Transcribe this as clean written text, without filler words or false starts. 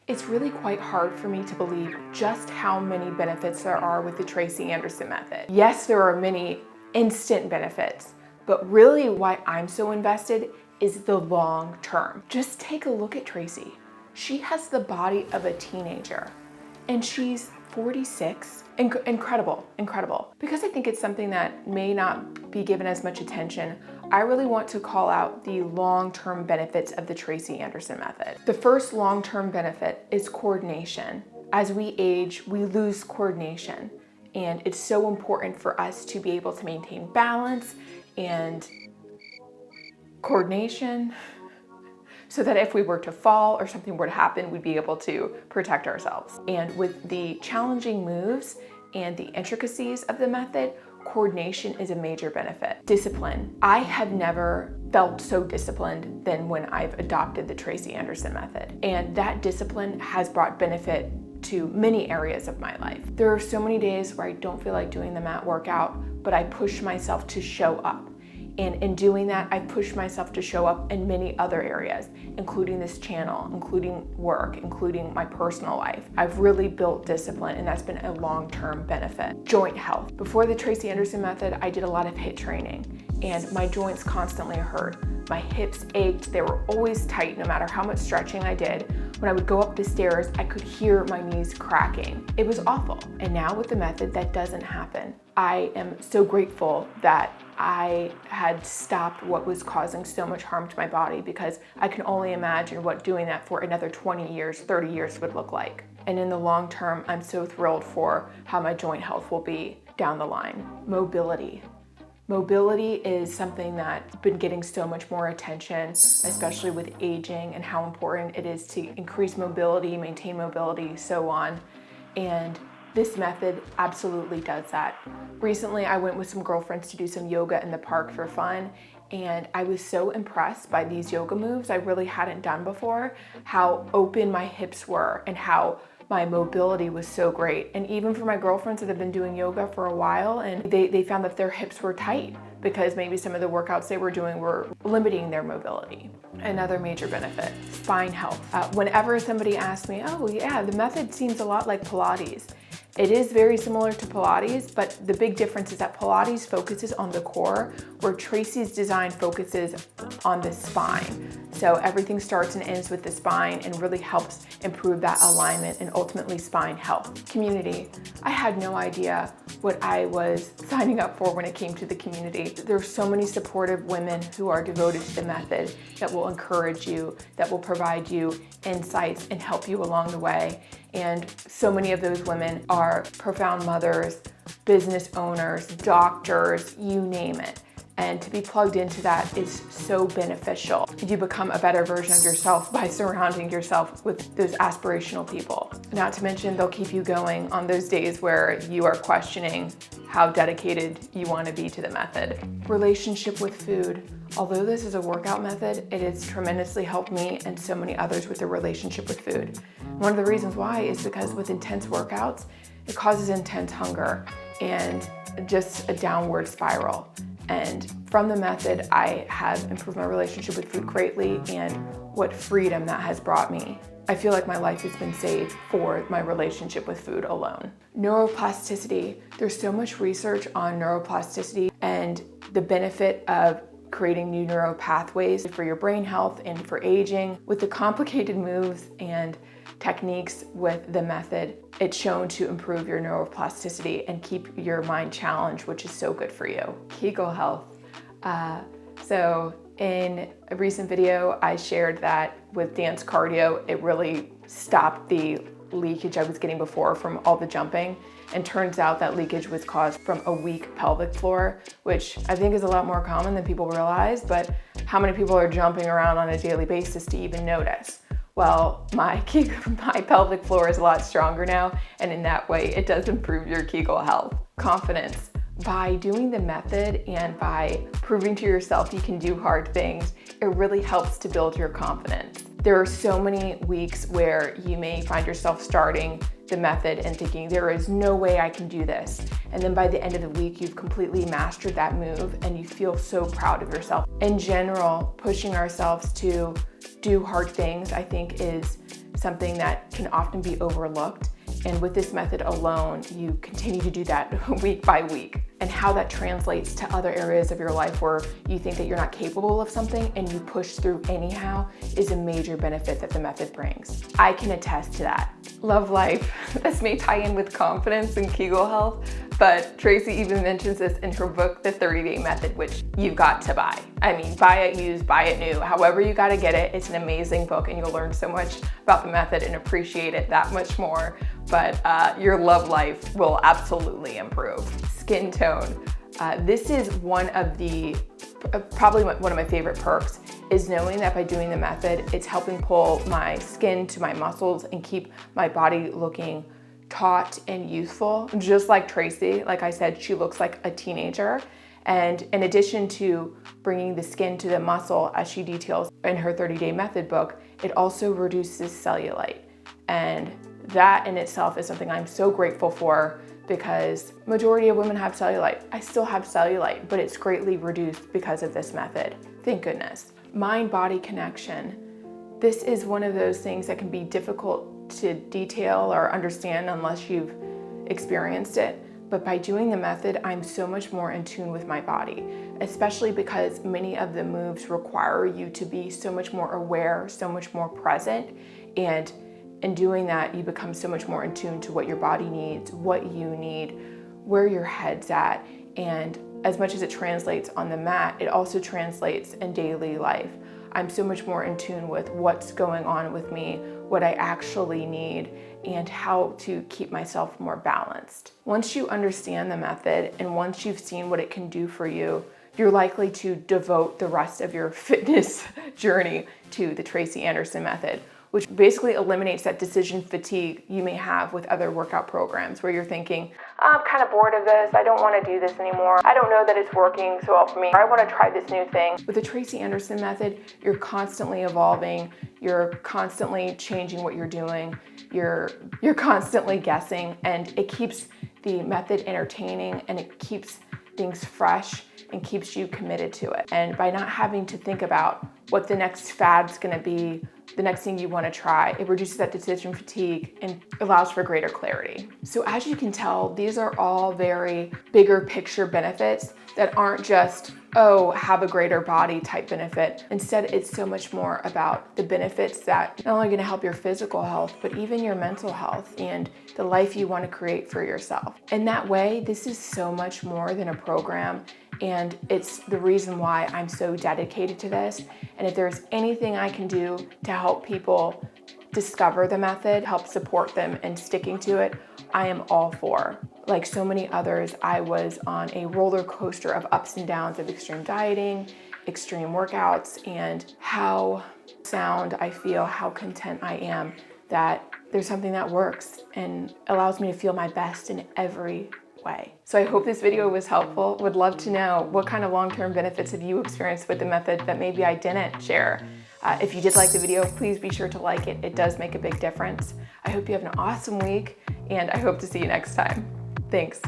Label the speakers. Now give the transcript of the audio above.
Speaker 1: It's really quite hard for me to believe just how many benefits there are with the Tracy Anderson method. Yes, there are many instant benefits, but really why I'm so invested is the long term. Just take a look at Tracy. She has the body of a teenager and she's 46. Incredible. Because I think it's something that may not be given as much attention, I really want to call out the long-term benefits of the Tracy Anderson method. The first long-term benefit is coordination. As we age, we lose coordination, and it's so important for us to be able to maintain balance and coordination so that if we were to fall or something were to happen, we'd be able to protect ourselves. And with the challenging moves and the intricacies of the method, coordination is a major benefit. Discipline. I have never felt so disciplined than when I've adopted the Tracy Anderson method. And that discipline has brought benefit to many areas of my life. There are so many days where I don't feel like doing the mat workout, but I push myself to show up. And in doing that, I push myself to show up in many other areas, including this channel, including work, including my personal life. I've really built discipline, and that's been a long-term benefit. Joint health. Before the Tracy Anderson method, I did a lot of HIIT training, and my joints constantly hurt. My hips ached, they were always tight no matter how much stretching I did. When I would go up the stairs, I could hear my knees cracking. It was awful. And now with the method, that doesn't happen. I am so grateful that I had stopped what was causing so much harm to my body, because I can only imagine what doing that for another 20 years, 30 years would look like. And in the long term, I'm so thrilled for how my joint health will be down the line. Mobility. Mobility is something that's been getting so much more attention, especially with aging and how important it is to increase mobility, maintain mobility, so on. And this method absolutely does that. Recently, I went with some girlfriends to do some yoga in the park for fun, and I was so impressed by these yoga moves I really hadn't done before, how open my hips were and how my mobility was so great. And even for my girlfriends that have been doing yoga for a while, and they found that their hips were tight because maybe some of the workouts they were doing were limiting their mobility. Another major benefit, spine health. Whenever somebody asks me, oh yeah, the method seems a lot like Pilates. It is very similar to Pilates, but the big difference is that Pilates focuses on the core, where Tracy's design focuses on the spine. So everything starts and ends with the spine and really helps improve that alignment and ultimately spine health. Community. I had no idea what I was signing up for when it came to the community. There's so many supportive women who are devoted to the method that will encourage you, that will provide you insights and help you along the way. And so many of those women are profound mothers, business owners, doctors, you name it. And to be plugged into that is so beneficial. You become a better version of yourself by surrounding yourself with those aspirational people. Not to mention, they'll keep you going on those days where you are questioning how dedicated you want to be to the method. Relationship with food. Although this is a workout method, it has tremendously helped me and so many others with their relationship with food. One of the reasons why is because with intense workouts, it causes intense hunger and just a downward spiral. And from the method, I have improved my relationship with food greatly, and what freedom that has brought me. I feel like my life has been saved for my relationship with food alone. Neuroplasticity. There's so much research on neuroplasticity and the benefit of creating new neural pathways for your brain health and for aging. With the complicated moves and techniques with the method, it's shown to improve your neuroplasticity and keep your mind challenged, which is so good for you. Kegel health. So in a recent video, I shared that with dance cardio, it really stopped the leakage I was getting before from all the jumping. And turns out that leakage was caused from a weak pelvic floor, which I think is a lot more common than people realize, but how many people are jumping around on a daily basis to even notice? Well, my pelvic floor is a lot stronger now, and in that way, it does improve your Kegel health. Confidence. By doing the method and by proving to yourself you can do hard things, it really helps to build your confidence. There are so many weeks where you may find yourself starting the method and thinking, there is no way I can do this. And then by the end of the week, you've completely mastered that move and you feel so proud of yourself. In general, pushing ourselves to do hard things, I think, is something that can often be overlooked. And with this method alone, you continue to do that week by week. And how that translates to other areas of your life where you think that you're not capable of something and you push through anyhow is a major benefit that the method brings. I can attest to that. Love life. This may tie in with confidence and Kegel health, but Tracy even mentions this in her book, The 30-Day Method, which you've got to buy. I mean, buy it used, buy it new, however you gotta get it. It's an amazing book and you'll learn so much about the method and appreciate it that much more. But your love life will absolutely improve. Skin tone. This is one of the, probably one of my favorite perks, is knowing that by doing the method, it's helping pull my skin to my muscles and keep my body looking taut and youthful. Just like Tracy, like I said, she looks like a teenager. And in addition to bringing the skin to the muscle, as she details in her 30-Day Method book, it also reduces cellulite. And that in itself is something I'm so grateful for, because majority of women have cellulite. I still have cellulite, but it's greatly reduced because of this method. Thank goodness. Mind-body connection. This is one of those things that can be difficult to detail or understand unless you've experienced it. But by doing the method, I'm so much more in tune with my body, especially because many of the moves require you to be so much more aware, so much more present. And in doing that, you become so much more in tune to what your body needs, what you need, where your head's at. And as much as it translates on the mat, it also translates in daily life. I'm so much more in tune with what's going on with me, what I actually need, and how to keep myself more balanced. Once you understand the method and once you've seen what it can do for you, you're likely to devote the rest of your fitness journey to the Tracy Anderson Method, which basically eliminates that decision fatigue you may have with other workout programs where you're thinking, I'm kind of bored of this, I don't want to do this anymore, I don't know that it's working so well for me, or I want to try this new thing. With the Tracy Anderson Method, you're constantly evolving, you're constantly changing what you're doing, you're constantly guessing, and it keeps the method entertaining and it keeps things fresh and keeps you committed to it. And by not having to think about what the next fad's gonna be, the next thing you want to try, it reduces that decision fatigue and allows for greater clarity. So as you can tell, these are all very bigger picture benefits that aren't just, oh, have a greater body type benefit. Instead, it's so much more about the benefits that not only going to help your physical health, but even your mental health and the life you want to create for yourself. In that way, this is so much more than a program. And it's the reason why I'm so dedicated to this. And if there's anything I can do to help people discover the method, help support them in sticking to it, I am all for. Like so many others, I was on a roller coaster of ups and downs of extreme dieting, extreme workouts, and how sound I feel, how content I am that there's something that works and allows me to feel my best in every way. So I hope this video was helpful. Would love to know what kind of long-term benefits have you experienced with the method that maybe I didn't share. If you did like the video, please be sure to like it. It does make a big difference. I hope you have an awesome week, and I hope to see you next time. Thanks.